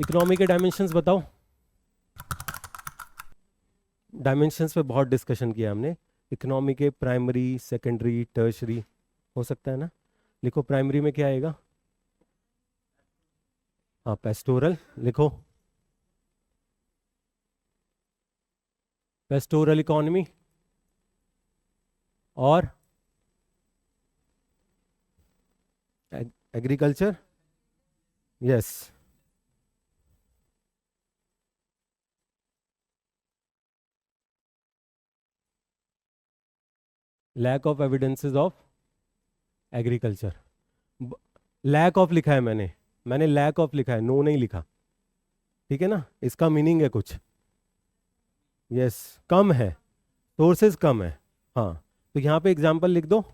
Economy के dimensions बताओ। Dimensions पे बहुत डिस्कशन किया हमने। इकोनॉमी के प्राइमरी, सेकेंडरी, टर्शरी, हो सकता है ना। लिखो प्राइमरी में क्या आएगा। हाँ पेस्टोरल लिखो। Pastoral economy. और agriculture. Yes. Lack of evidences of agriculture. Lack of लिखा है मैंने लैक ऑफ लिखा है, नो नहीं लिखा। ठीक है ना, इसका मीनिंग है कुछ। यस, कम है, सोर्सेज कम है। हाँ, तो यहाँ पे एग्जांपल लिख दो।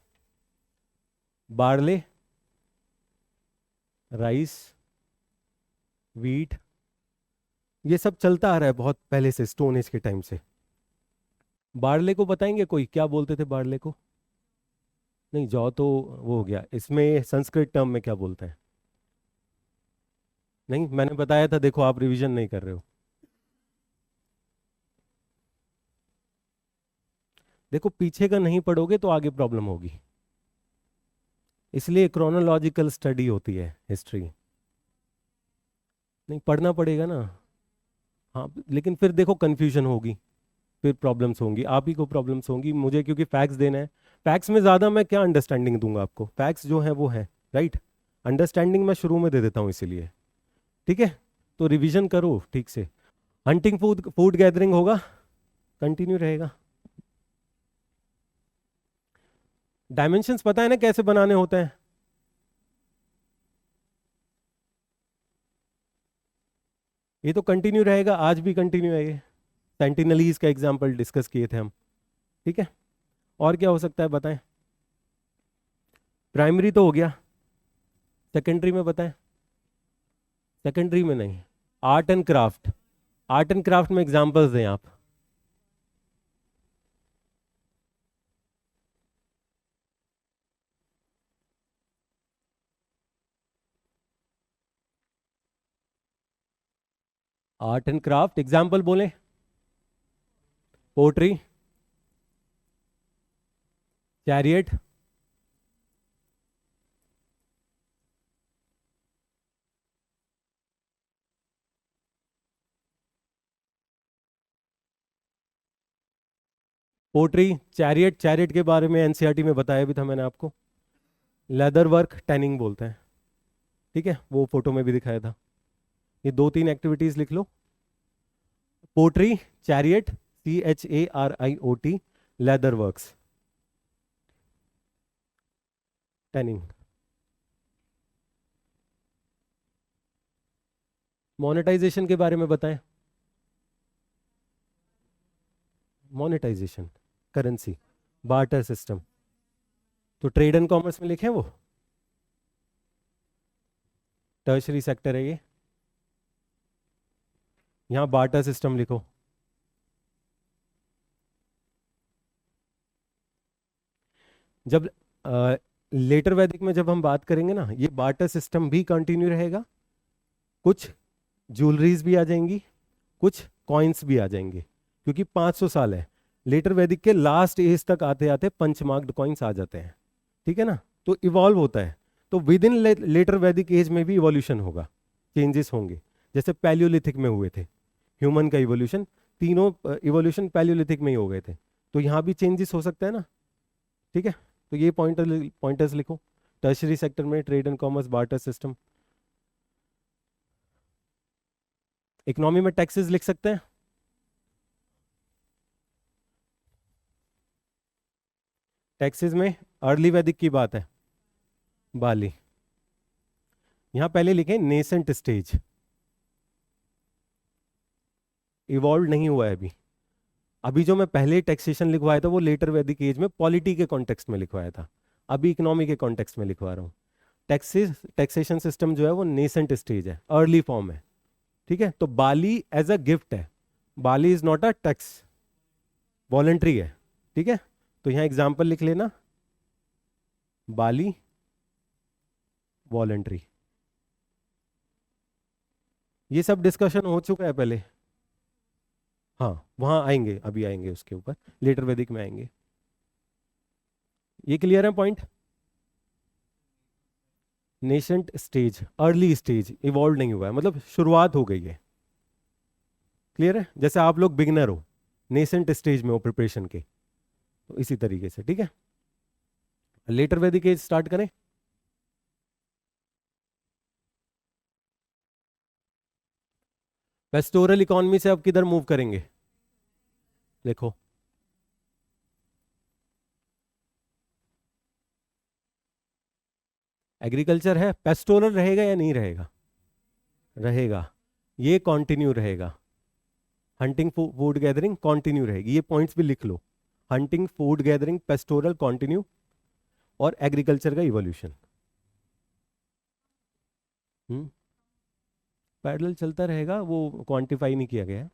बार्ले, राइस, वीट, ये सब चलता आ रहा है बहुत पहले से, स्टोन एज के टाइम से। बार्ले को बताएंगे कोई, क्या बोलते थे बार्ले को। नहीं, जौ तो वो हो गया, इसमें संस्कृत टर्म में क्या बोलते हैं। नहीं, मैंने बताया था, देखो आप रिवीजन नहीं कर रहे हो। देखो पीछे का नहीं पढ़ोगे तो आगे प्रॉब्लम होगी, इसलिए क्रोनोलॉजिकल स्टडी होती है हिस्ट्री। नहीं, पढ़ना पड़ेगा ना। हाँ, लेकिन फिर देखो कंफ्यूजन होगी, फिर प्रॉब्लम्स होंगी, आप ही को प्रॉब्लम्स होंगी, मुझे क्योंकि फैक्ट्स देना है। फैक्ट्स में ज़्यादा मैं क्या अंडरस्टैंडिंग दूंगा आपको, फैक्ट्स जो है वो है, राइट। अंडरस्टैंडिंग मैं शुरू में दे देता हूँ इसीलिए। ठीक है, तो रिवीजन करो ठीक से। हंटिंग, फूड फूड गैदरिंग होगा, कंटिन्यू रहेगा। डायमेंशंस पता है ना कैसे बनाने होते हैं। ये तो कंटिन्यू रहेगा, आज भी कंटिन्यू है ये। सेंटिनलीज का एग्जाम्पल डिस्कस किए थे हम। ठीक है, और क्या हो सकता है बताएं। प्राइमरी तो हो गया, सेकेंडरी में बताएं। सेकेंडरी में नहीं, art and craft. Art and craft में एग्जांपल्स दें आप। आर्ट एंड क्राफ्ट एग्जांपल बोलें। Pottery, chariot, pottery, chariot. Chariot के बारे में एनसीईआरटी में बताया भी था मैंने आपको। लेदर वर्क टैनिंग बोलते हैं। ठीक है, वो फोटो में भी दिखाया था। ये दो तीन एक्टिविटीज लिख लो। Pottery, chariot, CHARIOT, leather works, tanning. Monetization के बारे में बताएं। मोनेटाइजेशन, करेंसी, बार्टर सिस्टम, तो ट्रेड एंड कॉमर्स में लिखे वो, टर्शरी सेक्टर है ये। यहाँ बार्टर सिस्टम लिखो। जब लेटर वैदिक में जब हम बात करेंगे ना, ये बार्टर सिस्टम भी कंटिन्यू रहेगा। कुछ ज्वेलरीज भी आ जाएंगी, कुछ कॉइन्स भी आ जाएंगे, क्योंकि 500 साल है। लेटर वैदिक के लास्ट एज तक आते आते पंचमार्क्ड कॉइन्स आ जाते हैं। ठीक है ना, तो इवॉल्व होता है। तो विद इन लेटर वैदिक एज में भी इवोल्यूशन होगा, चेंजेस होंगे, जैसे पैलियोलिथिक में हुए थे। ह्यूमन का इवोल्यूशन, तीनों इवोल्यूशन पैलियोलिथिक में ही हो गए थे, तो यहाँ भी चेंजेस हो सकता है ना। ठीक है, तो ये पॉइंटर्स लिखो। टर्शरी सेक्टर में trade and commerce, barter system. Economy में टैक्सेस लिख सकते हैं। टैक्सेस में अर्ली वैदिक की बात है, बाली। यहां पहले लिखें नेसेंट स्टेज, इवॉल्व नहीं हुआ है अभी। अभी जो मैं पहले टैक्सेशन लिखवाया था वो लेटर वैदिक एज में पॉलिटी के कॉन्टेक्स्ट में लिखवाया था, अभी इकोनॉमी के कॉन्टेक्स्ट में लिखवा रहा हूँ। टैक्सेशन सिस्टम जो है वो नेसेंट स्टेज है, अर्ली फॉर्म है। ठीक है, तो बाली एज अ गिफ्ट है, bali is not a tax, voluntary है। ठीक है, तो यहाँ एग्जाम्पल लिख लेना, बाली, वॉलेंट्री। ये सब डिस्कशन हो चुका है पहले। हाँ वहाँ आएंगे, अभी आएंगे उसके ऊपर, लेटर वैदिक में आएंगे। ये क्लियर है point? Nascent stage, early stage, evolve नहीं हुआ है, मतलब शुरुआत हो गई है। क्लियर है? जैसे आप लोग बिगिनर हो, नेसेंट स्टेज में हो प्रिपरेशन के, तो इसी तरीके से। ठीक है, लेटर वैदिक एज स्टार्ट करें। पेस्टोरल इकोनॉमी से अब किधर मूव करेंगे? देखो, एग्रीकल्चर है, पेस्टोरल रहेगा या नहीं रहेगा? रहेगा, ये कंटिन्यू रहेगा। हंटिंग फूड गैदरिंग कंटिन्यू रहेगी, ये पॉइंट्स भी लिख लो। Hunting food gathering pastoral continue, और एग्रीकल्चर का इवोल्यूशन। पैरेलल चलता रहेगा, वो क्वांटिफाई नहीं किया गया है।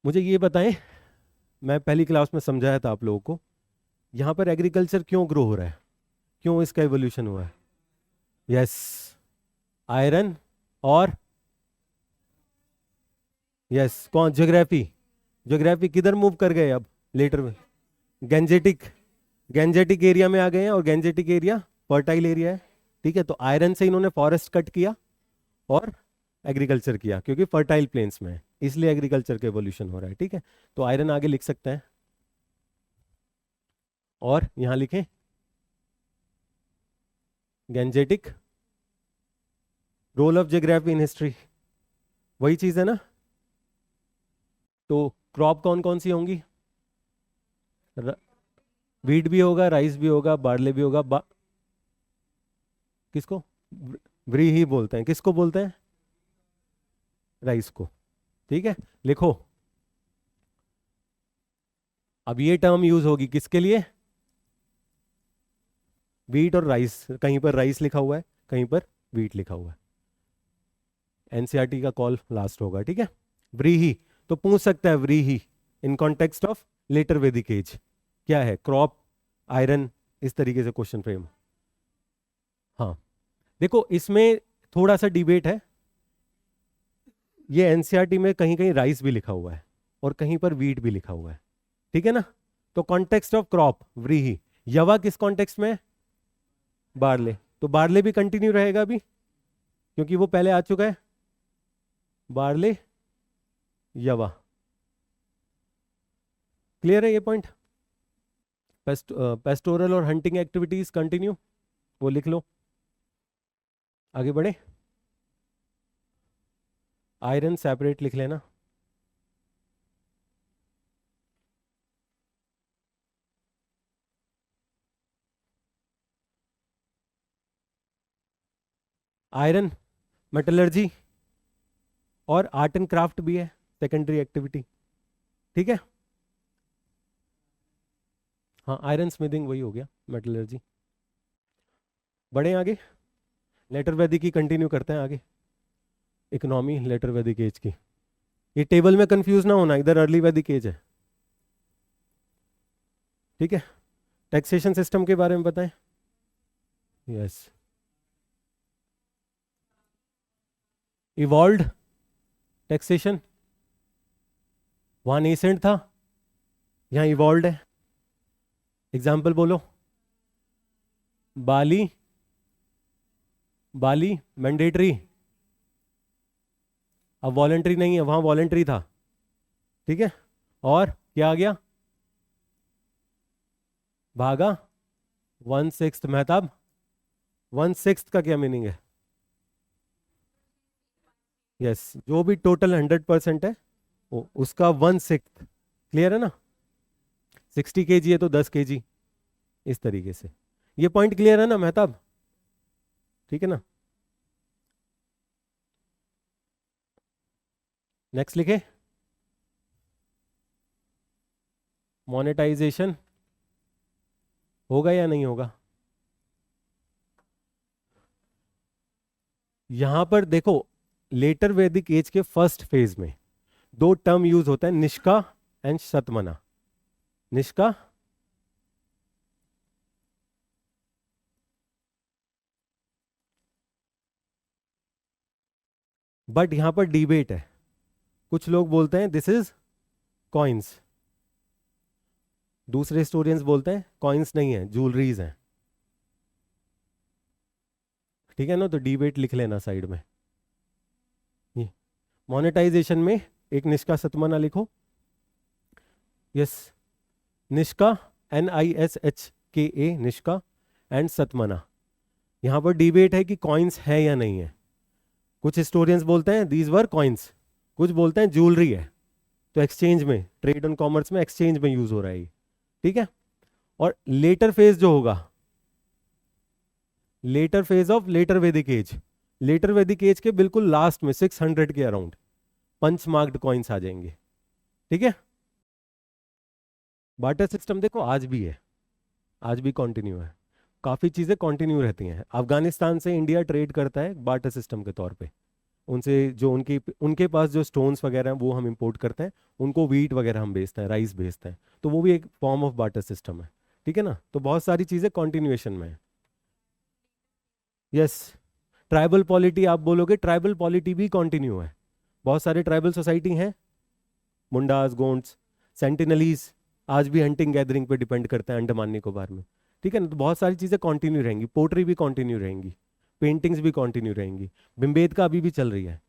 मुझे ये बताएं, मैं पहली क्लास में समझाया था आप लोगों को, यहाँ पर एग्रीकल्चर क्यों ग्रो हो रहा है, क्यों इसका इवोल्यूशन हुआ है? यस, आयरन और यस कौन? ज्योग्राफी। ज्योग्राफी किधर मूव कर गए अब लेटर में? गैंजेटिक, गैंजेटिक एरिया में आ गए हैं, और गैंजेटिक एरिया फर्टाइल एरिया है। ठीक है, तो आयरन से इन्होंने फॉरेस्ट कट किया और एग्रीकल्चर किया, क्योंकि फर्टाइल प्लेन्स में है, इसलिए एग्रीकल्चर का एवोल्यूशन हो रहा है। ठीक है, तो आयरन आगे लिख सकते हैं, और यहां लिखें Gangetic, role of geography in history, वही चीज है ना। तो क्रॉप कौन कौन सी होंगी? वीट भी होगा, राइस भी होगा, बार्ले भी होगा। किसको व्री ही बोलते हैं? किसको बोलते हैं? राइस को। ठीक है, लिखो। अब ये टर्म यूज होगी किसके लिए? वीट और राइस, कहीं पर राइस लिखा हुआ है, कहीं पर वीट लिखा हुआ है। एनसीईआरटी का कॉल लास्ट होगा। ठीक है, व्रीही, तो पूछ सकता है व्रीही इन कॉन्टेक्स्ट ऑफ लेटर वैदिक एज क्या है? क्रॉप, आयरन, इस तरीके से क्वेश्चन फ्रेम। हाँ, देखो इसमें थोड़ा सा डिबेट है। ये एनसीईआरटी में कहीं कहीं राइस भी लिखा हुआ है, और कहीं पर वीट भी लिखा हुआ है। ठीक है ना, तो कॉन्टेक्स्ट ऑफ क्रॉप व्रीही। यवा किस कॉन्टेक्स्ट में है? बार्ले, तो बार्ले भी कंटिन्यू रहेगा अभी, क्योंकि वो पहले आ चुका है। बार्ले, यवा। क्लियर है ये पॉइंट? पेस्टोरल और हंटिंग एक्टिविटीज कंटिन्यू, वो लिख लो। आगे बढ़े, आयरन सेपरेट लिख लेना। आयरन, मेटलर्जी और आर्ट एंड क्राफ्ट भी है सेकेंडरी एक्टिविटी। ठीक है, हाँ आयरन स्मिथिंग वही हो गया, मेटलर्जी। बढ़े आगे, लेटर वैदिक की कंटिन्यू करते हैं आगे। इकोनॉमी लेटर वैदिक एज की, ये टेबल में कंफ्यूज ना होना, इधर अर्ली वैदिक एज है। ठीक है, टैक्सेशन सिस्टम के बारे में बताएं। यस, इवॉल्व्ड टैक्सेशन, वहां नेसेंट था, यहाँ इवॉल्व्ड है। एग्जाम्पल बोलो। बाली, बाली मैंडेटरी, अब वॉलेंट्री नहीं है, वहां वॉलेंट्री था। ठीक है, और क्या आ गया? भागा, 1/6 मेहताब। 1/6 का क्या मीनिंग है? यस, जो भी टोटल 100% है, उसका 1/6। क्लियर है ना? 60 kg है तो 10 kg, इस तरीके से। ये पॉइंट क्लियर है ना मेहताब? ठीक है ना, नेक्स्ट लिखे। मोनेटाइजेशन होगा या नहीं होगा? यहां पर देखो, लेटर वैदिक एज के फर्स्ट फेज में दो टर्म यूज होता है, निष्का एंड शतमना। निष्का, बट यहां पर डिबेट है। कुछ लोग बोलते हैं दिस इज कॉइन्स, दूसरे हिस्टोरियंस बोलते हैं कॉइन्स नहीं है, ज्वेलरीज हैं। ठीक है ना, तो डिबेट लिख लेना साइड में। मोनेटाइजेशन में एक निष्का सतमना लिखो। Yes, nishka, NISHKA, nishka and satamana. यहां पर डिबेट है कि कॉइन्स है या नहीं है। कुछ हिस्टोरियंस बोलते हैं दीज वर कॉइन्स, कुछ बोलते हैं ज्वेलरी है। तो एक्सचेंज में, ट्रेड एंड कॉमर्स में एक्सचेंज में यूज हो रहा है ये। ठीक है। और लेटर फेज जो होगा, लेटर फेज ऑफ लेटर वैदिक एज, लेटर वैदिक एज के बिल्कुल लास्ट में 600 के अराउंड पंच मार्क्ड कॉइन्स आ जाएंगे। ठीक है। बार्टर सिस्टम देखो आज भी है, आज भी कंटिन्यू है। काफी चीजें कंटिन्यू रहती हैं। अफगानिस्तान से इंडिया ट्रेड करता है बार्टर सिस्टम के तौर पे। उनसे जो उनकी उनके पास जो स्टोन्स वगैरह हैं वो हम इंपोर्ट करते हैं, उनको व्हीट वगैरह हम बेचते हैं, राइस बेचते हैं, तो वो भी एक फॉर्म ऑफ बार्टर सिस्टम है। ठीक है ना, तो बहुत सारी चीजें कॉन्टिन्यूएशन में है। यस, ट्राइबल पॉलिटी आप बोलोगे, ट्राइबल पॉलिटी भी कंटिन्यू है। बहुत सारे ट्राइबल सोसाइटी हैं, मुंडास, गोंड्स, सेंटिनलीज, आज भी हंटिंग गैदरिंग पे डिपेंड करते हैं अंडमान निकोबार में। ठीक है ना, तो बहुत सारी चीज़ें कंटिन्यू रहेंगी, पोट्री भी कंटिन्यू रहेंगी, पेंटिंग्स भी कंटिन्यू रहेंगी। भिम्बेटका अभी भी चल रही है।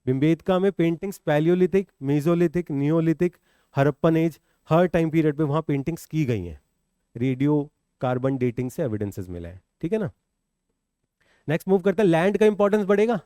भिम्बेटका में paintings palaeolithic, mesolithic, neolithic, Harappan age, हर टाइम पीरियड पे वहाँ पेंटिंग्स की गई हैं। रेडियो कार्बन डेटिंग से एविडेंसेस मिला है। ठीक है ना। नेक्स्ट मूव करते हैं, लैंड का इंपॉर्टेंस बढ़ेगा।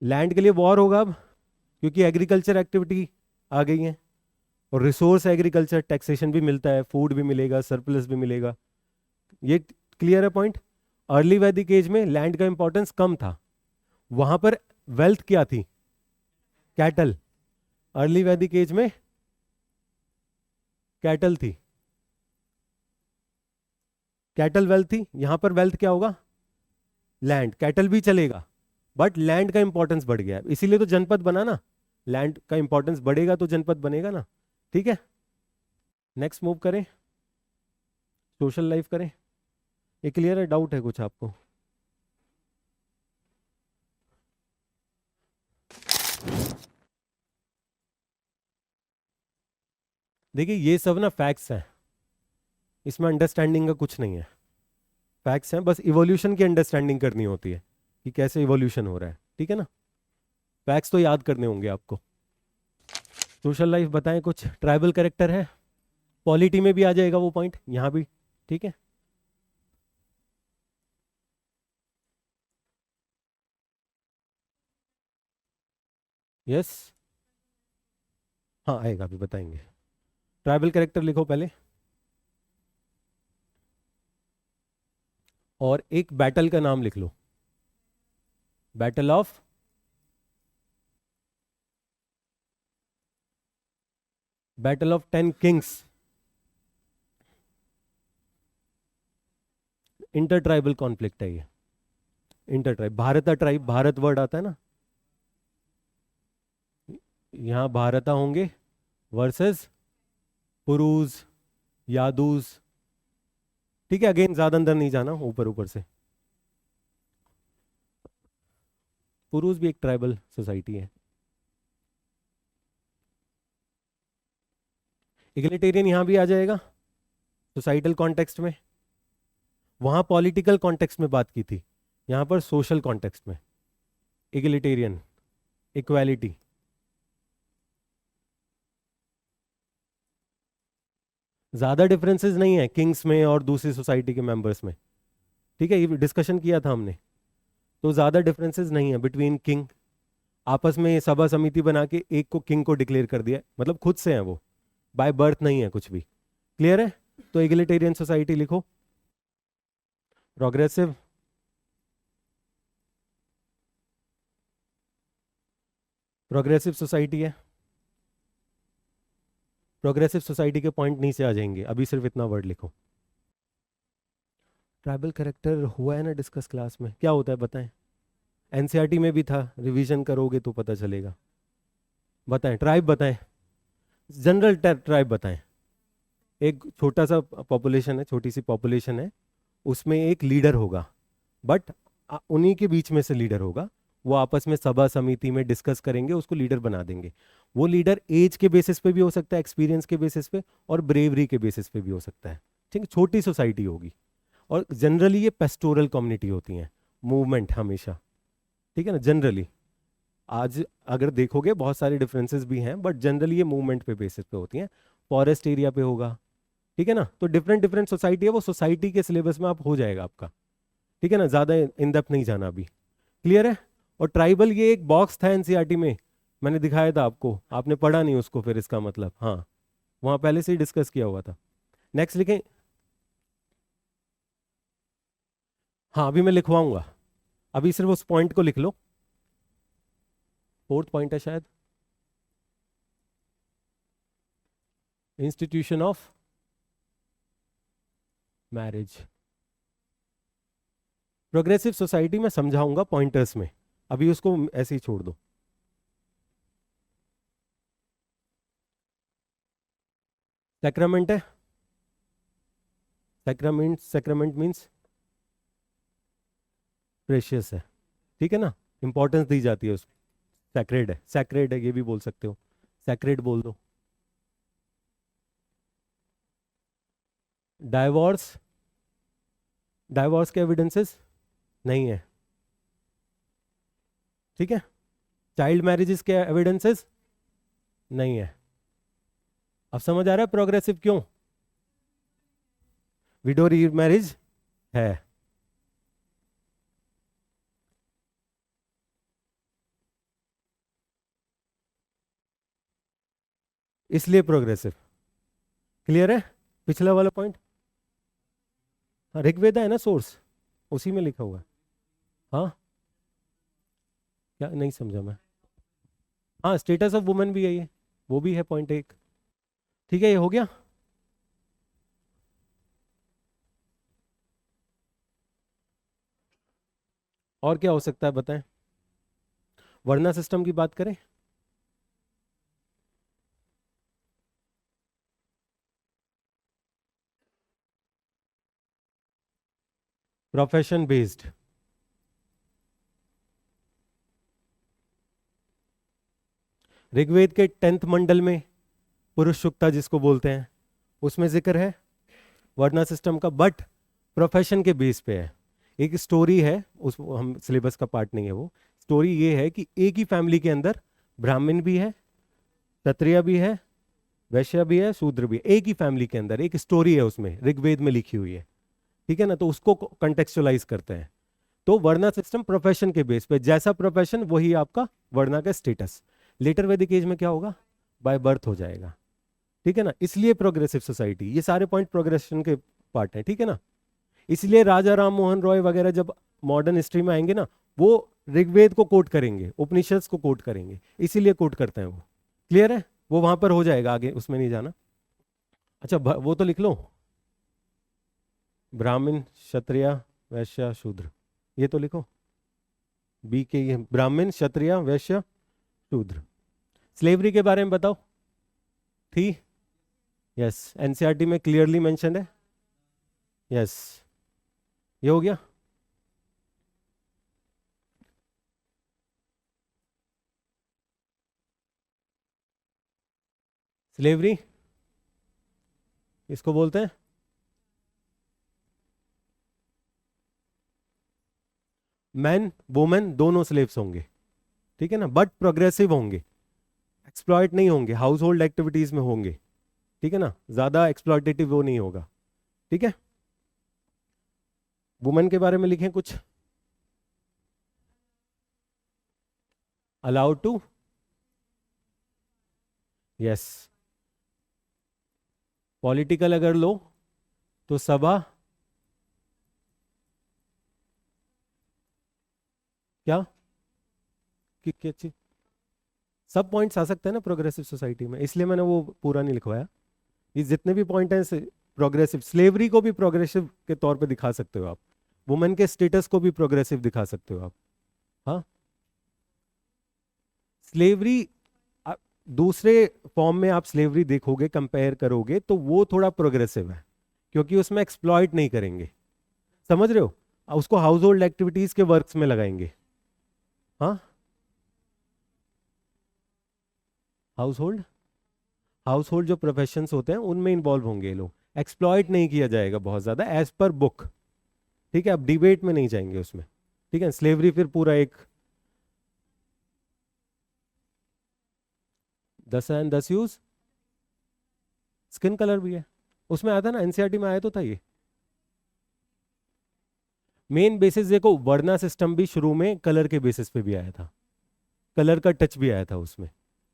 लैंड के लिए वॉर होगा अब, क्योंकि एग्रीकल्चर एक्टिविटी आ गई है, और रिसोर्स एग्रीकल्चर, टैक्सेशन भी मिलता है, फूड भी मिलेगा, सरप्लस भी मिलेगा। ये क्लियर है पॉइंट। अर्ली वैदिक एज में लैंड का इंपॉर्टेंस कम था, वहां पर वेल्थ क्या थी, कैटल। अर्ली वैदिक एज में कैटल थी, कैटल वेल्थ थी। यहां पर वेल्थ क्या होगा, लैंड। कैटल भी चलेगा, बट लैंड का इंपॉर्टेंस बढ़ गया है, इसीलिए तो जनपद बना ना। लैंड का इंपॉर्टेंस बढ़ेगा तो जनपद बनेगा ना। ठीक है। नेक्स्ट मूव करें, सोशल लाइफ करें। ये क्लियर है, डाउट है कुछ आपको? देखिए ये सब ना फैक्ट्स हैं, इसमें अंडरस्टैंडिंग का कुछ नहीं है। फैक्ट्स हैं, बस इवोल्यूशन की अंडरस्टैंडिंग करनी होती है कि कैसे इवोल्यूशन हो रहा है। ठीक है ना, फैक्ट्स तो याद करने होंगे आपको। सोशल लाइफ बताएं, कुछ ट्राइबल कैरेक्टर है, पॉलिटी में भी आ जाएगा वो पॉइंट यहाँ भी। ठीक है। यस, हाँ आएगा, भी बताएंगे। ट्राइबल कैरेक्टर लिखो पहले, और एक बैटल का नाम लिख लो, battle of, battle of 10 kings. Inter tribal conflict है ये, inter tribe. Bharat tribe, Bharat word आता है ना, यहाँ भारता होंगे वर्सेस पुरूज, यादूस। ठीक है, अगेन ज्यादा अंदर नहीं जाना, ऊपर ऊपर से। पुरूज भी एक ट्राइबल सोसाइटी है। इगलिटेरियन यहां भी आ जाएगा सोसाइटल कॉन्टेक्स्ट में, वहां पॉलिटिकल कॉन्टेक्स्ट में बात की थी, यहां पर सोशल कॉन्टेक्स्ट में। इगलिटेरियन, इक्वालिटी। ज्यादा डिफरेंसेस नहीं है किंग्स में और दूसरी सोसाइटी के मेंबर्स में। ठीक है, ये डिस्कशन किया था हमने, तो ज्यादा डिफरेंसेस नहीं है बिटवीन किंग। आपस में सभा समिति बना के एक को किंग को डिक्लेयर कर दिया, मतलब खुद से है वो, बाय बर्थ नहीं है कुछ भी। क्लियर है, तो इगलिटेरियन सोसाइटी लिखो। प्रोग्रेसिव, प्रोग्रेसिव सोसाइटी है। प्रोग्रेसिव सोसाइटी के पॉइंट नीचे आ जाएंगे, अभी सिर्फ इतना वर्ड लिखो। ट्राइबल कैरेक्टर हुआ है ना डिस्कस क्लास में, क्या होता है बताएं? एनसीईआरटी में भी था, रिवीजन करोगे तो पता चलेगा। बताएं, ट्राइब बताएं, जनरल ट्राइब बताएं। एक छोटा सा पॉपुलेशन है, छोटी सी पॉपुलेशन है, उसमें एक लीडर होगा, बट उन्हीं के बीच में से लीडर होगा, वो आपस में सभा समिति में डिस्कस करेंगे, उसको लीडर बना देंगे। वो लीडर एज के बेसिस पे भी हो सकता है, एक्सपीरियंस के बेसिस पे, और ब्रेवरी के बेसिस पे भी हो सकता है। ठीक है, छोटी सोसाइटी होगी, और जनरली ये पेस्टोरल कम्युनिटी होती हैं, मूवमेंट हमेशा। ठीक है ना, जनरली आज अगर देखोगे बहुत सारे डिफरेंसेस भी हैं, बट जनरली ये मूवमेंट पे बेसिस पे होती हैं। फॉरेस्ट एरिया पे होगा, ठीक है ना, तो डिफरेंट डिफरेंट सोसाइटी है, वो सोसाइटी के सिलेबस में आप हो जाएगा आपका। ठीक है ना, ज़्यादा इन डेप्थ नहीं जाना अभी, क्लियर है। और ट्राइबल ये एक बॉक्स था एनसीईआरटी में, मैंने दिखाया था आपको, आपने पढ़ा नहीं उसको, फिर इसका मतलब हाँ, वहाँ पहले से ही डिस्कस किया हुआ था। नेक्स्ट लिखें। हाँ अभी मैं लिखवाऊंगा, अभी सिर्फ उस पॉइंट को लिख लो, फोर्थ पॉइंट है शायद, institution of marriage. Progressive society में समझाऊंगा पॉइंटर्स में, अभी उसको ऐसे ही छोड़ दो। सैक्रामेंट है, सैक्रामेंट मीन्स प्रेशियस है, ठीक है ना, इंपॉर्टेंस दी जाती है उसको। सैक्रेड है, सैक्रेड है ये भी बोल सकते हो, सैक्रेड बोल दो। डाइवोर्स, डाइवोर्स के एविडेंसेस नहीं है, ठीक है। चाइल्ड मैरिजेस के एविडेंसेस नहीं है। अब समझ आ रहा है प्रोग्रेसिव क्यों? विडो मैरिज है, इसलिए प्रोग्रेसिव। क्लियर है, पिछला वाला पॉइंट। ऋग्वेदा है ना सोर्स, उसी में लिखा हुआ है। हाँ क्या नहीं समझा मैं? हाँ स्टेटस ऑफ वुमेन भी है ये, वो भी है पॉइंट एक। ठीक है, ये हो गया। और क्या हो सकता है बताएं? वर्ना सिस्टम की बात करें। प्रोफेशन बेस्ड, ऋग्वेद के 10th मंडल में पुरुष सुक्ता जिसको बोलते हैं, उसमें जिक्र है वर्ना सिस्टम का, बट प्रोफेशन के बेस पे है। एक स्टोरी है, उस हम सिलेबस का पार्ट नहीं है वो। स्टोरी ये है कि एक ही फैमिली के अंदर ब्राह्मण भी है, क्षत्रिय भी है, वैश्य भी है, शूद्र भी है, एक ही फैमिली के अंदर एक स्टोरी है, उसमें ऋग्वेद में लिखी हुई है। ठीक है ना, तो उसको कंटेक्चुअलाइज करते हैं। तो वर्ना सिस्टम प्रोफेशन के बेस पे, जैसा प्रोफेशन वही आपका वर्ना का स्टेटस। लेटर वैदिक एज में क्या होगा? बाय बर्थ हो जाएगा। ठीक है ना, इसलिए प्रोग्रेसिव सोसाइटी, ये सारे पॉइंट प्रोग्रेशन के पार्ट हैं, ठीक है ना। इसलिए राजा राम मोहन रॉय वगैरह जब मॉडर्न हिस्ट्री में आएंगे ना, वो ऋग्वेद को कोट करेंगे, उपनिषद को कोट करेंगे, इसीलिए कोट करते हैं वो। क्लियर है, वो वहां पर हो जाएगा, आगे उसमें नहीं जाना। अच्छा वो तो लिख लो, ब्राह्मण क्षत्रिय वैश्य शूद्र, ये तो लिखो। बी के ये ब्राह्मण क्षत्रिय वैश्य शूद्र। स्लेवरी के बारे में बताओ, थी? यस, एनसीईआरटी में क्लियरली मेंशन है। यस, ये हो गया। स्लेवरी इसको बोलते हैं, मैन वुमेन दोनों स्लेव्स होंगे, ठीक है ना, बट प्रोग्रेसिव होंगे, एक्सप्लॉइट नहीं होंगे, हाउस होल्ड एक्टिविटीज में होंगे। ठीक है ना, ज्यादा एक्सप्लॉइटेटिव वो नहीं होगा। ठीक है, वुमेन के बारे में लिखें कुछ। Allowed to, yes. पॉलिटिकल अगर लो तो सभा, क्या, क्या चीज? सब पॉइंट्स आ सकते हैं ना प्रोग्रेसिव सोसाइटी में, इसलिए मैंने वो पूरा नहीं लिखवाया। ये जितने भी पॉइंट हैं प्रोग्रेसिव, स्लेवरी को भी प्रोग्रेसिव के तौर पे दिखा सकते हो आप, वुमेन के स्टेटस को भी प्रोग्रेसिव दिखा सकते हो आप। हाँ, स्लेवरी दूसरे फॉर्म में आप स्लेवरी देखोगे, कंपेयर करोगे तो वो थोड़ा प्रोग्रेसिव है, क्योंकि उसमें एक्सप्लॉइट नहीं करेंगे, समझ रहे हो, उसको हाउस होल्ड एक्टिविटीज के वर्क्स में लगाएंगे। हाँ, हाउस होल्ड, हाउस होल्ड जो प्रोफेशंस होते हैं उनमें इन्वॉल्व होंगे ये लोग, एक्सप्लॉइट नहीं किया जाएगा बहुत ज्यादा एज पर बुक। ठीक है, अब डिबेट में नहीं जाएंगे उसमें। ठीक है, स्लेवरी फिर पूरा एक 10 एंड 10 यूज, स्किन कलर भी है उसमें, आता ना एनसीईआरटी में, आया तो था ये। मेन बेसिस देखो, वर्ना सिस्टम भी शुरू में कलर के बेसिस पे भी आया था, कलर का टच भी आया था उसमें।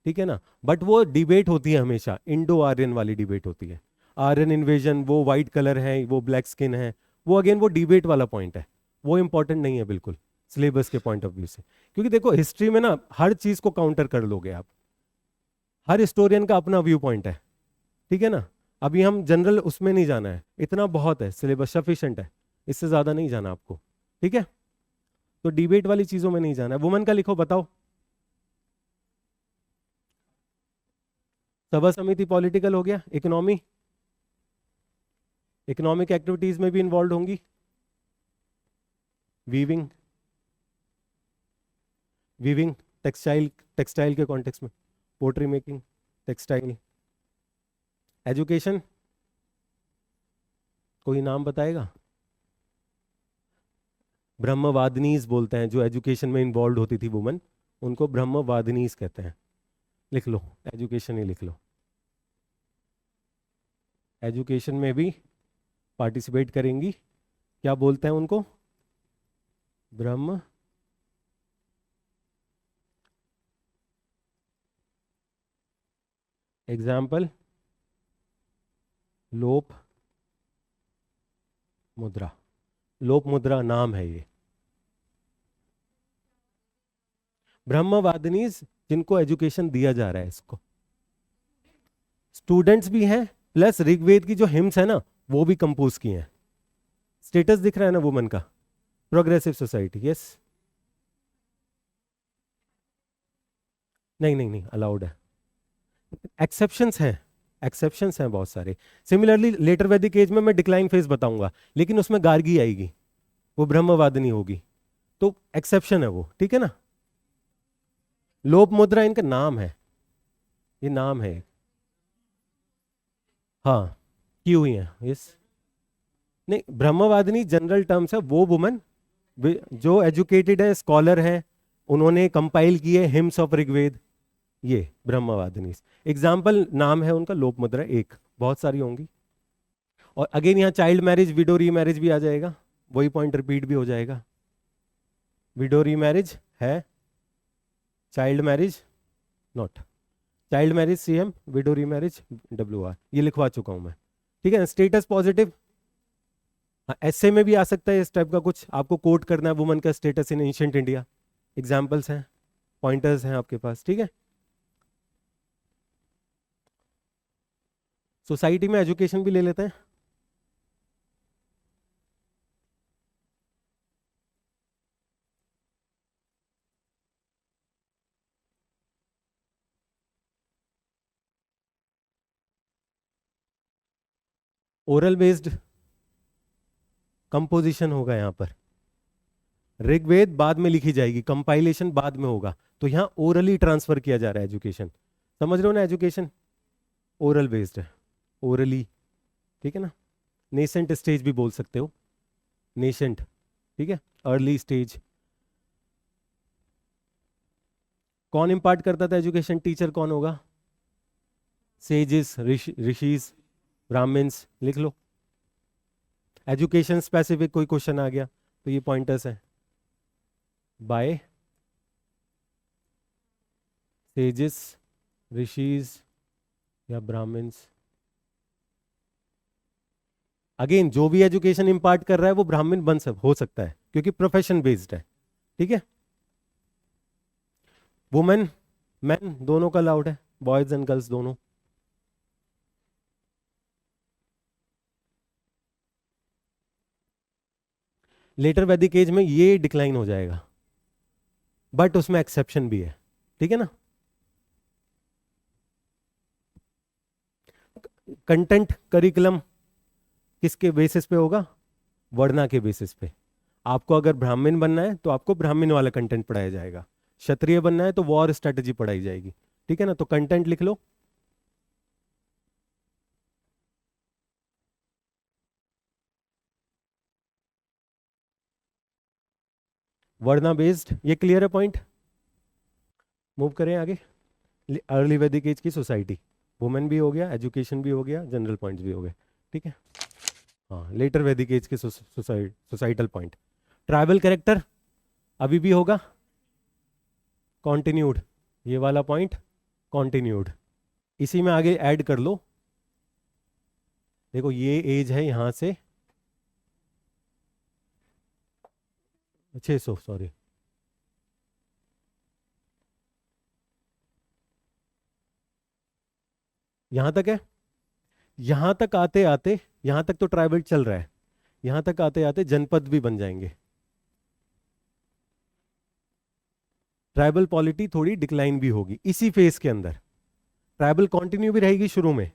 ठीक है ना, बट वो डिबेट होती है हमेशा, इंडो आर्यन वाली डिबेट होती है, आर्यन इन्वेजन, वो वाइट कलर है, वो ब्लैक स्किन है, वो अगेन वो डिबेट वाला पॉइंट है, वो इंपॉर्टेंट नहीं है बिल्कुल सिलेबस के पॉइंट ऑफ व्यू से। क्योंकि देखो हिस्ट्री में ना हर चीज को काउंटर कर लोगे आप, हर हिस्टोरियन का अपना व्यू पॉइंट है। ठीक है ना, अभी हम जनरल उसमें नहीं जाना है, इतना बहुत है, सिलेबस सफिशिएंट है, इससे ज्यादा नहीं जाना आपको। ठीक है, तो डिबेट वाली चीजों में नहीं जाना है। वुमन का लिखो, बताओ। सभा समिति पॉलिटिकल हो गया, इकोनॉमी, इकोनॉमिक एक्टिविटीज में भी इन्वॉल्व होंगी, वीविंग, वीविंग टेक्सटाइल, टेक्सटाइल के कॉन्टेक्स्ट में, पोट्री मेकिंग, टेक्सटाइल। एजुकेशन, कोई नाम बताएगा? ब्रह्मवादिनीज बोलते हैं, जो एजुकेशन में इन्वॉल्व होती थी वुमन, उनको ब्रह्मवादिनीज कहते हैं। लिख लो, एजुकेशन ही लिख लो, एजुकेशन में भी पार्टिसिपेट करेंगी, क्या बोलते हैं उनको? ब्रह्म, एग्जाम्पल लोप मुद्रा, लोप मुद्रा नाम है ये। ब्रह्मवादिनीज जिनको एजुकेशन दिया जा रहा है, इसको स्टूडेंट्स भी हैं, प्लस ऋग्वेद की जो हिम्स है ना वो भी कंपोज किए हैं। स्टेटस दिख रहा है ना वुमन का, प्रोग्रेसिव सोसाइटी, यस। नहीं नहीं नहीं, अलाउड है, एक्सेप्शंस हैं, एक्सेप्शंस हैं बहुत सारे। सिमिलरली लेटर वैदिक एज में मैं डिक्लाइन फेज बताऊंगा, लेकिन उसमें गार्गी आएगी, वो ब्रह्मवादिनी होगी, तो एक्सेप्शन है वो। ठीक है ना, लोप मुद्रा इनका नाम है, ये नाम है। हाँ, की हुई है, यस। नहीं, ब्रह्मवादिनी जनरल टर्म्स है, वो वुमन जो एजुकेटेड है, स्कॉलर है, उन्होंने कंपाइल किए हिम्स ऑफ ऋग्वेद, ये ब्रह्मवादिनी। एग्जाम्पल नाम है उनका लोप मुद्रा, एक, बहुत सारी होंगी। और अगेन यहाँ चाइल्ड मैरिज, विडो री मैरिज भी आ जाएगा, वही पॉइंट रिपीट भी हो जाएगा। विडो री मैरिज है, child marriage not, child marriage CM, window री मैरिज WR, ये लिखवा चुका हूं मैं। ठीक है, स्टेटस पॉजिटिव, ऐसे में भी आ सकता है इस टाइप का कुछ, आपको कोट करना है वुमन का status in ancient India, examples हैं, पॉइंटर्स हैं आपके पास। ठीक है, सोसाइटी में एजुकेशन भी ले लेते हैं। ओरल बेस्ड कंपोजिशन होगा यहाँ पर, ऋग्वेद बाद में लिखी जाएगी, कंपाइलेशन बाद में होगा, तो यहाँ ओरली ट्रांसफर किया जा रहा है एजुकेशन, समझ रहे हो ना, एजुकेशन ओरल बेस्ड है, ओरली। ठीक है ना, नेसेंट स्टेज भी बोल सकते हो, नेसेंट, ठीक है, अर्ली स्टेज। कौन इंपार्ट करता था एजुकेशन, टीचर कौन होगा? सेजिस, ऋषिज, ब्राह्मण्स, लिख लो। एजुकेशन स्पेसिफिक कोई क्वेश्चन आ गया तो ये पॉइंटर्स हैं, बाय सेजिस, ऋषिज या ब्राह्मण्स। अगेन जो भी एजुकेशन इंपार्ट कर रहा है वो ब्राह्मण हो सकता है, क्योंकि प्रोफेशन बेस्ड है। ठीक है, वुमेन मैन दोनों का अलाउड है, बॉयज एंड गर्ल्स दोनों। लेटर वैदिक एज में ये डिक्लाइन हो जाएगा, बट उसमें एक्सेप्शन भी है, ठीक है ना। कंटेंट करिकुलम किसके बेसिस पे होगा? वर्णा के बेसिस पे। आपको अगर ब्राह्मण बनना है तो आपको ब्राह्मण वाला कंटेंट पढ़ाया जाएगा, क्षत्रिय बनना है तो वॉर स्ट्रेटजी पढ़ाई जाएगी, ठीक है ना। तो कंटेंट लिख लो। वर्णा बेस्ड, ये क्लियर है पॉइंट। मूव करें आगे। अर्ली वैदिक एज की सोसाइटी, वुमेन भी हो गया, एजुकेशन भी हो गया, जनरल पॉइंट्स भी हो गए, ठीक है। हाँ, लेटर वैदिक एज के सोसाइटल पॉइंट। ट्राइबल कैरेक्टर अभी भी होगा, कॉन्टिन्यूड, ये वाला पॉइंट कॉन्टिन्यूड। इसी में आगे ऐड कर लो, देखो ये एज है यहां से 600, सॉरी, यहां तक है। यहां तक आते आते, यहां तक तो ट्राइबल चल रहा है, यहां तक आते आते जनपद भी बन जाएंगे। ट्राइबल पॉलिटी थोड़ी डिक्लाइन भी होगी इसी फेज के अंदर। ट्राइबल कंटिन्यू भी रहेगी शुरू में,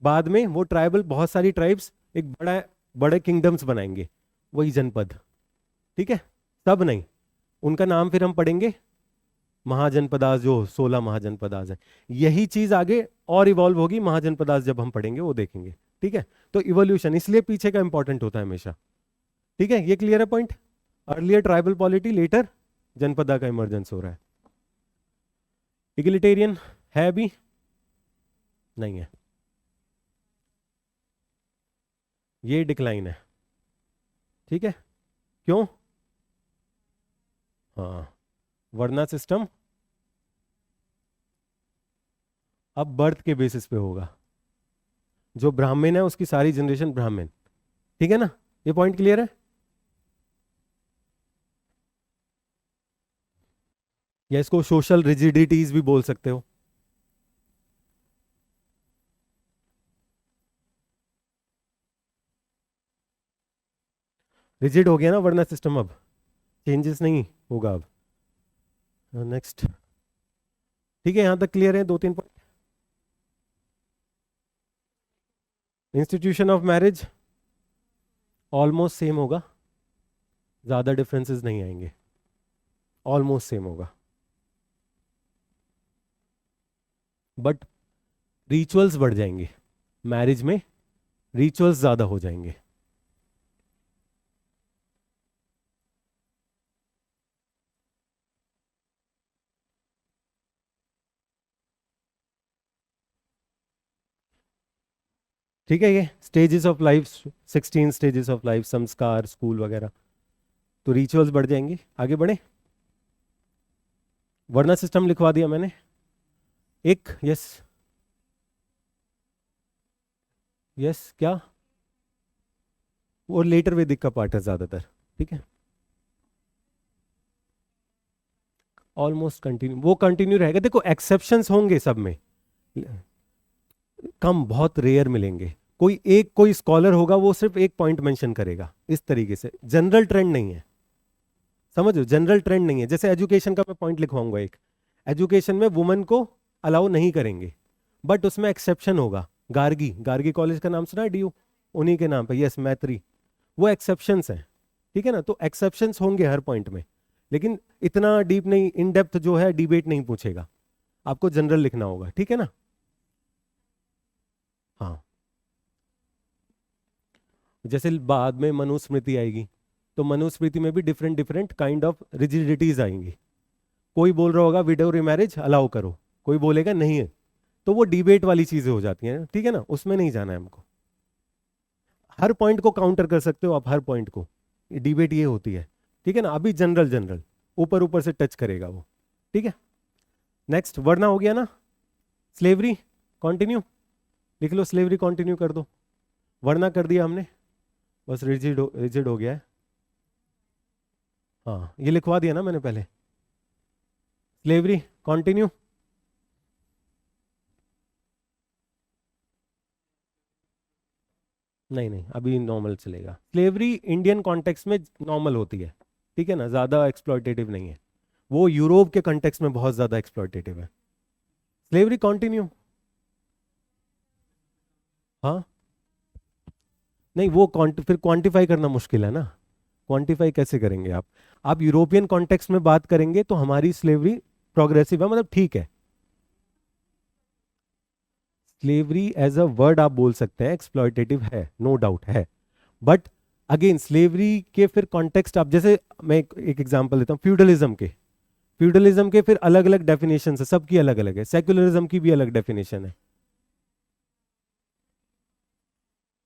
बाद में वो ट्राइबल बहुत सारी ट्राइब्स एक बड़ा बड़े किंगडम्स बनाएंगे, वही जनपद, ठीक है। सब नहीं, उनका नाम फिर हम पढ़ेंगे महाजनपदास, जो 16 महाजनपदास है। यही चीज आगे और इवॉल्व होगी महाजनपदास, जब हम पढ़ेंगे वो देखेंगे, ठीक है। तो इवोल्यूशन इसलिए पीछे का इंपॉर्टेंट होता है हमेशा, ठीक है। ये क्लियर है point. Earlier tribal polity, later janapada का इमरजेंस हो रहा है। इगलिटेरियन है अभी नहीं है, ये डिक्लाइन है, ठीक है। क्यों? हाँ, वर्ना सिस्टम अब बर्थ के बेसिस पे होगा, जो ब्राह्मण है उसकी सारी जनरेशन ब्राह्मण, ठीक है ना। ये पॉइंट क्लियर है। या इसको सोशल रिजिडिटीज भी बोल सकते हो। रिजिड हो गया ना वर्ना सिस्टम, अब चेंजेस नहीं होगा अब। नेक्स्ट, ठीक है, यहां तक क्लियर है, 2-3 point. Institution of marriage almost same होगा, ज्यादा डिफरेंसेस नहीं आएंगे, ऑलमोस्ट सेम होगा, बट रिचुअल्स बढ़ जाएंगे मैरिज में, रिचुअल्स ज्यादा हो जाएंगे। ठीक है, ये stages of life, 16 stages of life, संस्कार, स्कूल वगैरह, तो रिचुअल्स बढ़ जाएंगे। आगे बढ़े, वर्ना सिस्टम लिखवा दिया मैंने एक। यस, यस क्या? वो लेटर वैदिक का पार्ट है ज्यादातर, ठीक है। ऑलमोस्ट कंटिन्यू, वो कंटिन्यू रहेगा। देखो एक्सेप्शंस होंगे सब में, कम, बहुत रेयर मिलेंगे। कोई एक, कोई स्कॉलर होगा वो सिर्फ एक पॉइंट मेंशन करेगा, इस तरीके से जनरल ट्रेंड नहीं है, समझो, जनरल ट्रेंड नहीं है। जैसे एजुकेशन का मैं पॉइंट लिखवाऊंगा एक, एजुकेशन में वुमेन को अलाउ नहीं करेंगे, बट उसमें एक्सेप्शन होगा। गार्गी, गार्गी कॉलेज का नाम सुना है, डीयू, उन्हीं के नाम पे, यस, मैत्री, वो एक्सेप्शंस हैं, ठीक है ना। तो एक्सेप्शंस होंगे हर पॉइंट में, लेकिन इतना डीप नहीं, इन डेप्थ जो है डिबेट नहीं पूछेगा, आपको जनरल लिखना होगा, ठीक है ना। हाँ, जैसे बाद में मनुस्मृति आएगी, तो मनुस्मृति में भी डिफरेंट डिफरेंट काइंड ऑफ रिजिडिटीज आएंगी। कोई बोल रहा होगा विडो रिमैरिज अलाउ करो, कोई बोलेगा नहीं है, तो वो डिबेट वाली चीजें हो जाती हैं, ठीक है ना, उसमें नहीं जाना है हमको। हर पॉइंट को काउंटर कर सकते हो आप, हर पॉइंट को, डिबेट ये होती है, ठीक है ना। अभी जनरल जनरल, ऊपर ऊपर से टच करेगा वो, ठीक है। नेक्स्ट, वरना हो गया ना। स्लेवरी कंटिन्यू, लिख लो, स्लेवरी कंटिन्यू कर दो। वरना कर दिया हमने, बस रिजिड हो गया है। हाँ, ये लिखवा दिया ना मैंने पहले, स्लेवरी कंटिन्यू, नहीं नहीं, अभी नॉर्मल चलेगा। स्लेवरी इंडियन कॉन्टेक्स्ट में नॉर्मल होती है, ठीक है ना, ज़्यादा एक्सप्लॉयटेटिव नहीं है। वो यूरोप के कॉन्टेक्स्ट में बहुत ज़्यादा एक्सप्लॉयटेटिव है। Slavery continue. हाँ, नहीं वो फिर क्वांटिफाई करना मुश्किल है ना। क्वांटिफाई कैसे करेंगे आप यूरोपियन कॉन्टेक्स्ट में बात करेंगे तो हमारी स्लेवरी प्रोग्रेसिव है, मतलब ठीक है। स्लेवरी एज अ वर्ड आप बोल सकते हैं एक्सप्लॉयटेटिव है, नो डाउट है। बट अगेन स्लेवरी के फिर कॉन्टेक्स्ट, आप जैसे मैं एक एग्जांपल देता हूँ फ्यूडलिज्म के फिर अलग अलग डेफिनेशन है, सबकी अलग अलग है। सेक्युलरिज्म की भी अलग डेफिनेशन है।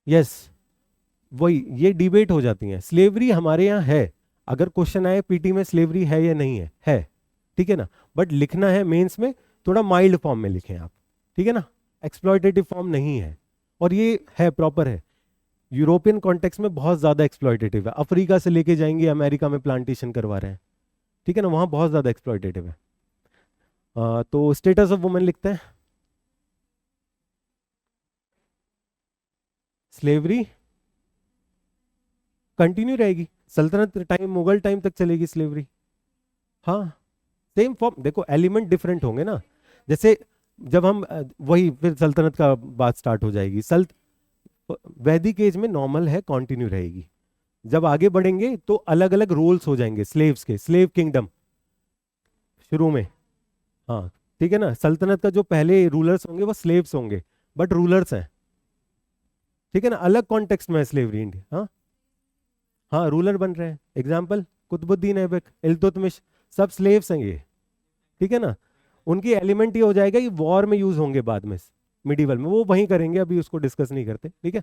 यस, वही ये डिबेट हो जाती है। स्लेवरी हमारे यहाँ है, अगर क्वेश्चन आए पीटी में स्लेवरी है या नहीं है, ठीक है ना। बट लिखना है मेंस में, थोड़ा माइल्ड फॉर्म में लिखें आप, ठीक है ना, एक्सप्लॉयटेटिव फॉर्म नहीं है। और ये है प्रॉपर है। यूरोपियन कॉन्टेक्स्ट में बहुत ज़्यादा एक्सप्लॉयटेटिव है, अफ्रीका से लेके जाएंगे अमेरिका में प्लांटेशन करवा रहे हैं, ठीक है ना, वहाँ बहुत ज़्यादा एक्सप्लॉयटेटिव है। तो स्टेटस ऑफ वुमेन लिखते हैं। स्लेवरी कंटिन्यू रहेगी, सल्तनत टाइम, मुगल टाइम तक चलेगी स्लेवरी। हाँ, सेम फॉर्म, देखो एलिमेंट डिफरेंट होंगे ना। जैसे जब हम वही फिर सल्तनत का बात स्टार्ट हो जाएगी। वैदिक एज में नॉर्मल है, कंटिन्यू रहेगी। जब आगे बढ़ेंगे तो अलग अलग रोल्स हो जाएंगे स्लेव्स के, स्लेव किंगडम शुरू में। हाँ, ठीक है ना, सल्तनत का जो पहले रूलर्स होंगे वो स्लेव्स होंगे, बट रूलर्स हैं, ठीक है ना, अलग कॉन्टेक्स्ट में है स्लेवरी इंडिया। हाँ हाँ, रूलर बन रहे हैं। एग्जाम्पल कुतुबुद्दीन ऐबक, इल्तुतमिश, सब स्लेव्स हैं ये, ठीक है ना। उनकी एलिमेंट ये हो जाएगा कि वॉर में यूज होंगे बाद में, मिडिवल में, वो वहीं करेंगे, अभी उसको डिस्कस नहीं करते, ठीक है।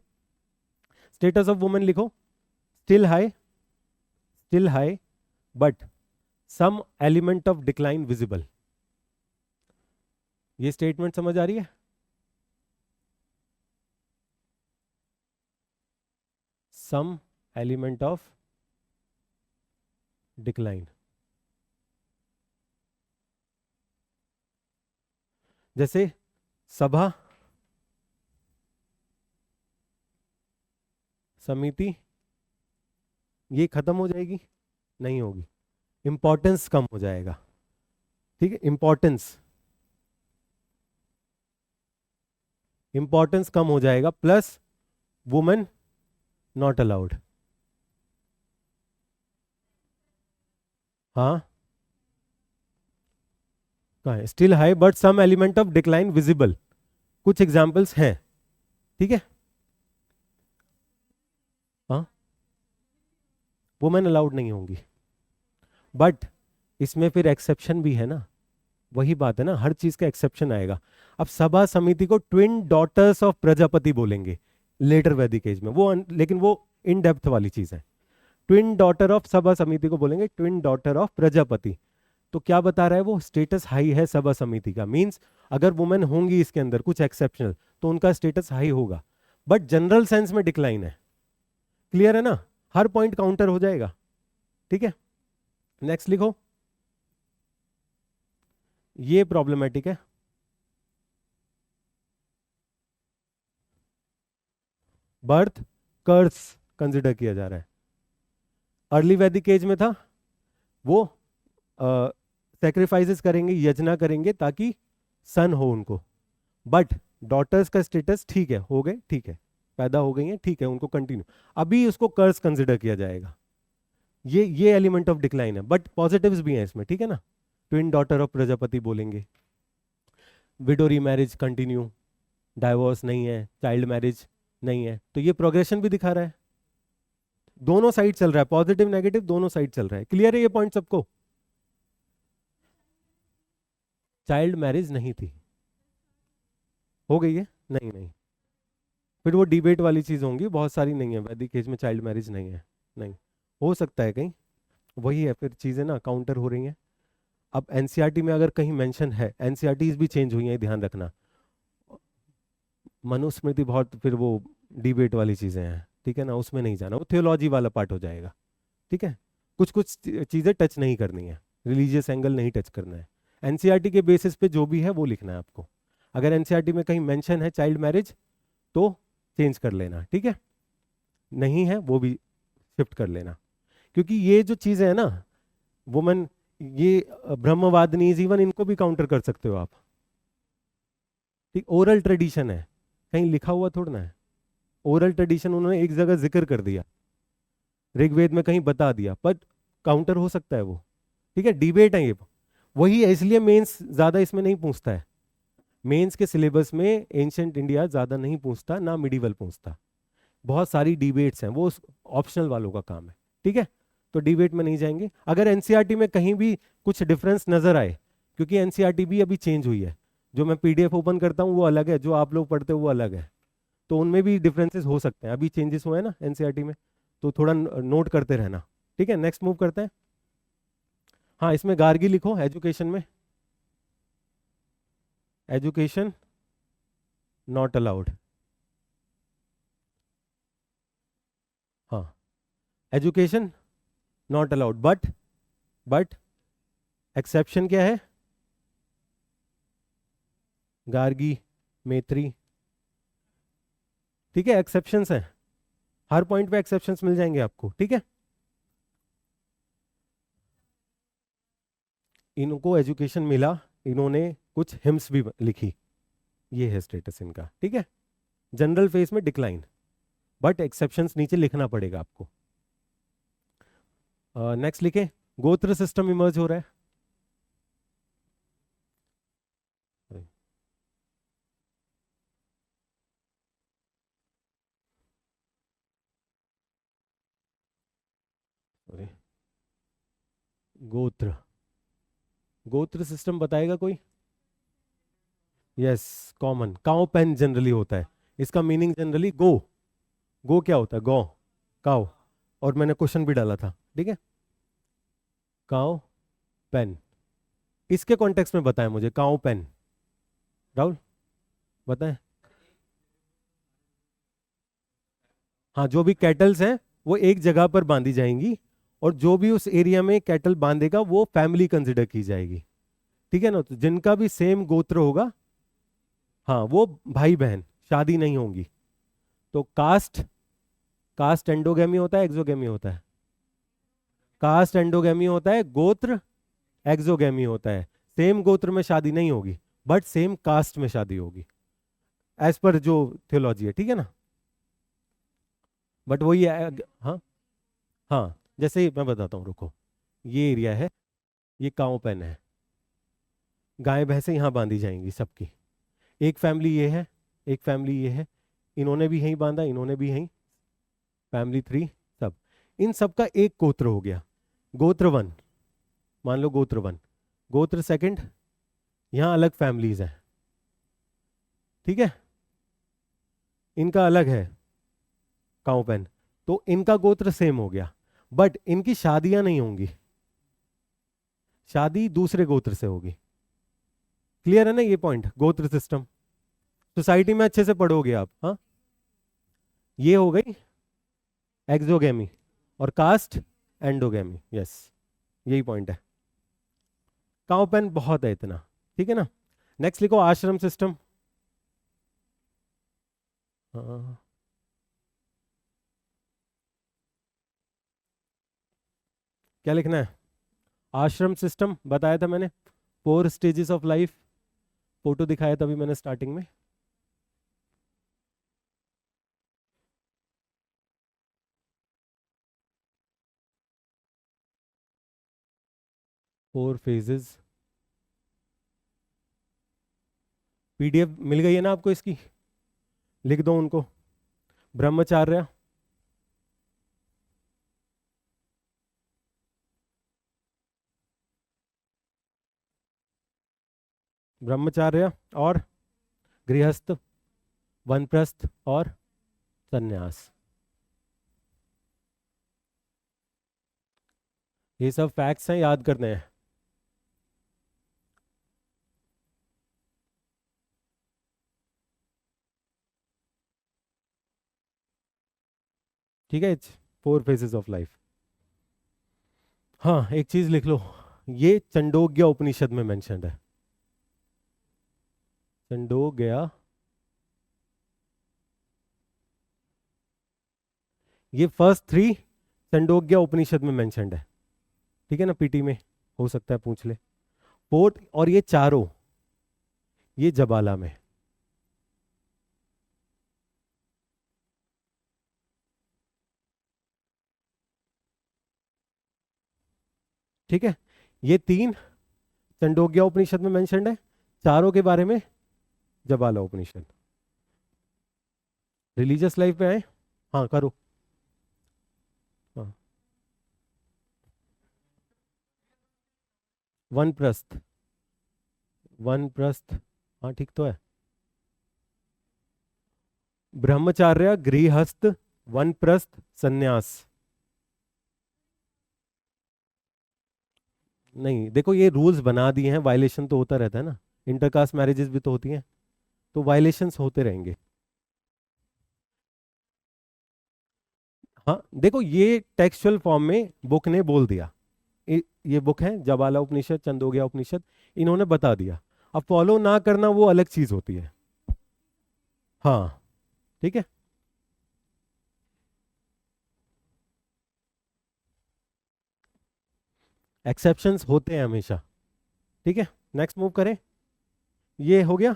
स्टेटस ऑफ वुमेन लिखो। Still high but some element of decline visible. ये स्टेटमेंट समझ आ रही है? सम एलिमेंट ऑफ डिक्लाइन, जैसे सभा समिति, ये खत्म हो जाएगी? नहीं होगी, इंपॉर्टेंस कम हो जाएगा, ठीक है। इंपॉर्टेंस कम हो जाएगा, प्लस वुमेन नॉट अलाउड। हाँ, कहाँ है? Still high but some element of decline visible, कुछ एग्जांपल्स हैं, ठीक है। हाँ, वुमेन अलाउड नहीं होंगी, बट इसमें फिर एक्सेप्शन भी है ना। वही बात है ना, हर चीज का एक्सेप्शन आएगा। अब सभा समिति को ट्विन डॉटर्स ऑफ प्रजापति बोलेंगे लेटर वैदिक एज में, लेकिन वो इन डेप्थ वाली चीज है। ट्विन डॉटर ऑफ सभा समिति को बोलेंगे ट्विन डॉटर ऑफ प्रजापति। तो क्या बता रहा है वो? स्टेटस हाई है सभा समिति का, मींस अगर वुमेन होंगी इसके अंदर कुछ एक्सेप्शनल तो उनका स्टेटस हाई होगा, बट जनरल सेंस में डिक्लाइन है। क्लियर है ना? हर पॉइंट काउंटर हो जाएगा, ठीक है। नेक्स्ट लिखो, ये प्रॉब्लमेटिक है। बर्थ कर्स कंसिडर किया जा रहा है। अर्ली वैदिक एज में था, वो सेक्रीफाइसेस करेंगे, यजना करेंगे ताकि सन हो उनको, बट डॉटर्स का स्टेटस ठीक है, हो गए, ठीक है, पैदा हो गई हैं, ठीक है, उनको कंटिन्यू। अभी उसको कर्स कंसिडर किया जाएगा। ये एलिमेंट ऑफ डिक्लाइन है, बट पॉजिटिव्स भी हैं इसमें, ठीक है ना। ट्विन डॉटर ऑफ प्रजापति बोलेंगे, विडो रीमैरिज कंटिन्यू, डाइवोर्स नहीं है, चाइल्ड मैरिज नहीं है, तो ये प्रोग्रेशन भी दिखा रहा है। दोनों साइड चल रहा है, पॉजिटिव नेगेटिव दोनों साइड चल रहा है। क्लियर है ये पॉइंट सबको? चाइल्ड मैरिज नहीं थी, हो गई है? नहीं नहीं, फिर वो डिबेट वाली चीज होंगी, बहुत सारी नहीं है वैदिक एज में चाइल्ड मैरिज नहीं है। नहीं, हो सकता है कहीं, वही है फिर चीजें ना काउंटर हो रही हैं। अब एनसीईआरटी में अगर कहीं मेंशन है, एनसीईआरटीज भी चेंज हुई हैं, ध्यान रखना। मनुस्मृति बहुत फिर वो डिबेट वाली चीजें हैं, ठीक है ना, उसमें नहीं जाना, वो थियोलॉजी वाला पार्ट हो जाएगा, ठीक है। कुछ कुछ चीजें टच नहीं करनी है, रिलीजियस एंगल नहीं टच करना है। एनसीईआरटी के बेसिस पे जो भी है वो लिखना है आपको। अगर एनसीईआरटी में कहीं मेंशन है चाइल्ड मैरिज तो चेंज कर लेना, ठीक है। नहीं है वो भी शिफ्ट कर लेना, क्योंकि ये जो चीज़ है ना वुमन, ये ब्रह्मवादिनीज इवन इनको भी काउंटर कर सकते हो आप। ठीक, ओरल ट्रेडिशन है, कहीं लिखा हुआ थोड़ा ना है, ओरल ट्रेडिशन उन्होंने एक जगह जिक्र कर दिया, ऋग्वेद में कहीं बता दिया, पर काउंटर हो सकता है वो। ठीक है, डिबेट है ये, वही है, इसलिए मेंस ज्यादा इसमें नहीं पूछता है। मेंस के सिलेबस में एंशिएंट इंडिया ज्यादा नहीं पूछता, ना मिडिवल पूछता। बहुत सारी डिबेट्स हैं, वो ऑप्शनल वालों का काम है। ठीक है, तो डिबेट में नहीं जाएंगे। अगर एनसीईआरटी में कहीं भी कुछ डिफरेंस नजर आए, क्योंकि एनसीईआरटी भी अभी चेंज हुई है, जो मैं पीडीएफ ओपन करता हूँ वो अलग है, जो आप लोग पढ़ते हो वो अलग है, तो उनमें भी डिफरेंसेस हो सकते हैं, अभी चेंजेस हुए हैं ना एनसीईआरटी में, तो थोड़ा नोट करते रहना। ठीक है, नेक्स्ट मूव करते हैं। हाँ, इसमें गार्गी लिखो एजुकेशन में, एजुकेशन नॉट अलाउड। हाँ, education not allowed, but exception क्या है? गार्गी, मैत्री। ठीक है, एक्सेप्शंस हैं, हर पॉइंट पे एक्सेप्शंस मिल जाएंगे आपको। ठीक है, इनको एजुकेशन मिला, इन्होंने कुछ हिम्स भी लिखी, ये है स्टेटस इनका। ठीक है, जनरल फेस में डिक्लाइन, बट एक्सेप्शंस नीचे लिखना पड़ेगा आपको। नेक्स्ट लिखें, गोत्र सिस्टम इमर्ज हो रहा है। अरे, गोत्र, गोत्र सिस्टम बताएगा कोई? Yes, common, cow pen generally होता है, इसका मीनिंग जनरली गो, गो क्या होता है? गौ, काउ, और मैंने क्वेश्चन भी डाला था। ठीक है, काउ पेन, इसके कॉन्टेक्स्ट में बताएं मुझे, काउ पेन, राहुल बताएं। हाँ, जो भी कैटल्स हैं वो एक जगह पर बांधी जाएंगी, और जो भी उस एरिया में कैटल बांधेगा वो फैमिली कंसिडर की जाएगी। ठीक है ना, तो जिनका भी सेम गोत्र होगा, हाँ, वो भाई बहन, शादी नहीं होंगी। तो कास्ट, कास्ट एंडोगेमी होता है, एक्सोगेमी होता है? कास्ट एंडोगेमी होता है, गोत्र एक्सोगेमी होता है। सेम गोत्र में शादी नहीं होगी, बट सेम कास्ट में शादी होगी, एज पर जो थियोलॉजी है। ठीक है ना, बट वही है। हाँ, हाँ, जैसे मैं बताता हूँ, रुको, ये एरिया है, ये काउ पेन है, गाय भैंसें यहाँ बांधी जाएंगी सबकी, एक फैमिली ये है, एक फैमिली ये है, इन्होंने भी यहीं बांधा, इन्होंने भी यहीं, फैमिली 3, सब, इन सब का एक गोत्र हो गया, गोत्र 1, मान लो गोत्र 1, गोत्र 2, यहाँ अलग फैमिलीज हैं। ठीक है, इनका अलग है काउ पेन, तो इनका गोत्र सेम हो गया, बट इनकी शादियां नहीं होंगी, शादी दूसरे गोत्र से होगी। क्लियर है ना ये पॉइंट? गोत्र सिस्टम सोसाइटी में अच्छे से पढ़ोगे आप। हाँ, ये हो गई एक्सोगेमी, और कास्ट एंडोगेमी। यस, यही पॉइंट है, काउ पेन बहुत है इतना। ठीक है ना, नेक्स्ट लिखो आश्रम सिस्टम। हाँ, क्या लिखना है? आश्रम सिस्टम बताया था मैंने, 4 स्टेजेस ऑफ लाइफ, फोटो दिखाया था अभी मैंने स्टार्टिंग में। 4 फेजेस, पीडीएफ मिल गई है ना आपको इसकी? लिख दो उनको। ब्रह्मचार्य, ब्रह्मचार्य और गृहस्थ, वनप्रस्थ और सन्यास, ये सब फैक्ट्स हैं, याद करने हैं। ठीक है, 4 फेजेस ऑफ लाइफ। हाँ, एक चीज लिख लो, ये चंडोग्या उपनिषद में मेंशन्ड है, चंडोग्या, ये फर्स्ट थ्री छंदोग्य उपनिषद में मेंशन्ड है, ठीक है ना, पीटी में हो सकता है पूछ ले। फोर्थ और ये चारों ये जबाला में। ठीक है, ये तीन छंदोग्य उपनिषद में मेंशन्ड है, चारों के बारे में जबाला उपनिषद। रिलीजियस लाइफ पे आए, हाँ करो। हाँ, वनप्रस्थ, वनप्रस्थ, हाँ ठीक तो है। ब्रह्मचार्य, गृहस्थ, वनप्रस्थ, सन्यास। नहीं देखो, ये रूल्स बना दिए हैं, वायलेशन तो होता रहता है ना, इंटरकास्ट मैरिजेस भी तो होती हैं, तो वायलेशंस होते रहेंगे। हाँ देखो, ये टेक्सचुअल फॉर्म में बुक ने बोल दिया, ये बुक है जबाला उपनिषद, छंदोग्य उपनिषद, इन्होंने बता दिया। अब फॉलो ना करना वो अलग चीज होती है। हाँ ठीक है। एक्सेप्शंस होते हैं हमेशा। ठीक है, नेक्स्ट मूव करें। ये हो गया।